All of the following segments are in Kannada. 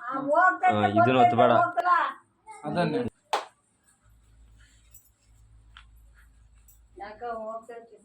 ಇದನ್ನ ಒತ್ತಬೇಡ. ಅದನ್ನೇ ಯಾಕ ಹೋಗ್ತೈತಿ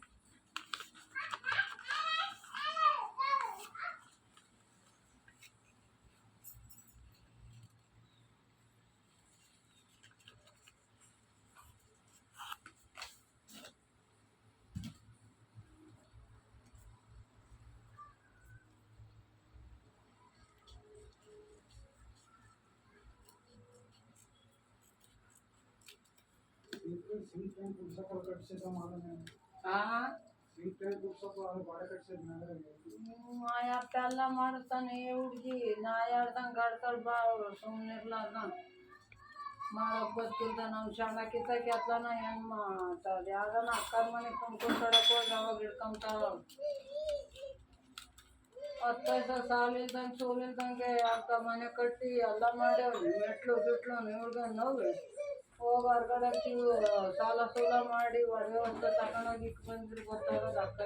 ಎಲ್ಲ ಮಾಡ್ತಾನೆ ಹುಡ್ಗಿ ನಾ ಹೇಳ್ದಂಗ ಆಡ್ತಾಳ ಬಾ ಅವ್ರು ಸುಮ್ಮನಿರ್ಲಾರ್ದ ಮಾಡಕ್ ಗೊತ್ತಿಲ್ದ ನಾವು ಶಾಣಕ್ಕಿಂತ ಕೆತ್ತನ ಹೆಣ್ಣು ಮಾಡ್ತಾಳ ಯಾವ್ದನ ಅಕ್ಕನ ಮನೆ ಕುಂತ್ಕೊಂಡಕ್ ಹೋಗಿ ಅವಾಗ ಹಿಡ್ಕೊಂತಾಳ 10 ವರ್ಷ ಸಾಲಿಲ್ದಂಗೆ ಸೋಲಿಲ್ದಂಗೆ ಅಕ್ಕ ಮನೆ ಕಟ್ಟಿ ಎಲ್ಲ ಮಾಡ್ಯಾವ್ರಿ ಮೆಟ್ಲು ಗಿಟ್ಲು ಇವ್ರಿಗೆ ನೋವು ಹೋಗಿ ಹೊರ್ಗಡೆ ಸಾಲ ಸೂಲ ಮಾಡಿ ಒಡವೆ ವಸ್ತು ತಗೊಂಡೋಗಿ ಇಟ್ಟು ಬಂದ್ರೆ ಗೊತ್ತಾಗೋದು ಅಕ್ಕ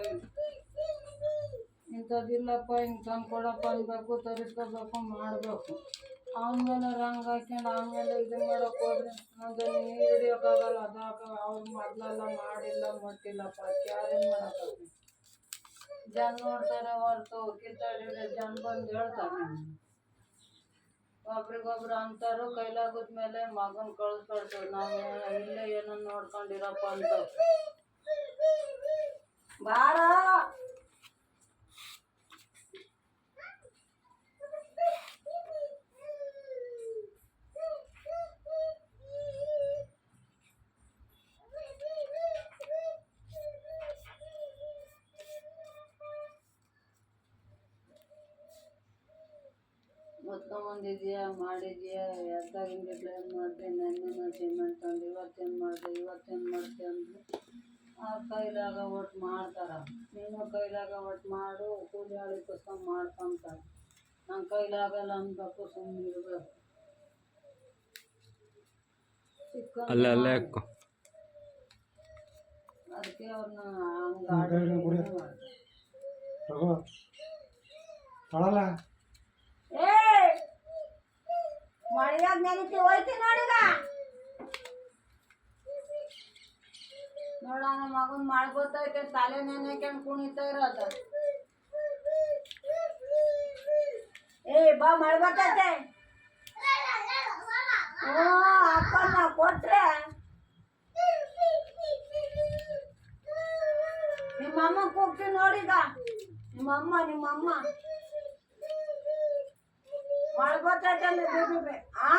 ಇಂಥದ್ದಿಲ್ಲಪ್ಪ ಹಿಂಗೆ ತಂದು ಕೊಡಪ್ಪ ಅನ್ಬೇಕು ತರಿಸ್ಕೋಬೇಕು ಮಾಡಬೇಕು ಆಮೇಲೆ ರಂಗ್ ಹಾಕ್ಯಂಡು ಆಮೇಲೆ ಇದನ್ನ ಮಾಡೋಕೆ ಹೋದ್ರೆ ಮುಂದೆ ನೀರು ಹಿಡಿಯೋಕ್ಕಾಗಲ್ಲ ಅದಾಗ ಅವ್ರು ಮೊದಲೆಲ್ಲ ಮಾಡಿಲ್ಲ ಮಟ್ಟಿಲ್ಲಪ್ಪ ಯಾರೇನು ಮಾಡೋಕ್ಕಾಗ್ತದೆ ಜನ ನೋಡ್ತಾರೆ ಹೊರತು ಕಿತ್ತಾಡಿದ್ರೆ ಜನ ಬಂದು ಹೇಳ್ತಾರೆ ಒಬ್ರಿಗೊಬ್ರು ಅಂತಾರು ಕೈಲಾಗದ್ಮೇಲೆ ಮಗನ ಕಳಿಸ್ಬಾರ್ದು ನಾವು ಇಲ್ಲೇ ಏನನ್ನ ನೋಡ್ಕೊಂಡಿರಪ್ಪ ಅಂತ ಬಾರ ಓದ್ಕೊಂಬಂದಿದ್ಯಾ ಮಾಡಿದ್ಯಾ ಎದ್ದಾಗಿಂದ ಪ್ಲ್ಯಾನ್ ಮಾಡಿದೆ ನೆನ್ನೆ ಸಿಮೆಂಟ್ ತಂದು ಇವತ್ತೇನು ಮಾಡ್ತೆ ಅಂದರೆ ಅವ್ರ ಕೈಲಾಗ ಒಟ್ಟು ಮಾಡ್ತಾರೆ ನೀನು ಕೈಲಾಗ ಒಟ್ಟು ಮಾಡು ಕೂಲಿ ಆಳಿ ಕುಸ್ಕೊಂಡು ಮಾಡ್ಕೊಂತಾರೆ ನನ್ನ ಕೈಲಾಗಲ್ಲ ಅನ್ಬೇಕು ಸುಮ್ಮನೆ ಇರಬೇಕು ಅದಕ್ಕೆ ಅವ್ರನ್ನ ಹಂಗೆ ಮಳೆಯಾಗ ನೆನಪಿ ಹೋಯ್ತಿ ನೋಡಿಗ ನೋಡ ನಮ್ಮ ಮಗನ್ ಮಾಡ್ಬೋತೈತೆ ತಲೆ ನೆನೆಕೊಂಡು ಕುಣಿತಾ ಇರೋದು ಬಾ ಮಾಡ್ಬೋತೈತೆ ಅಪ್ಪನ ಕೊಟ್ರೆ ನಿಮ್ಮಮ್ಮ ಕೂಗ್ತಿ ನೋಡಿಗ ನಿಮ್ಮಮ್ಮ ಮಾಡ್ಬೋತೈತೆ ಅಂದ್ರೆ ಆ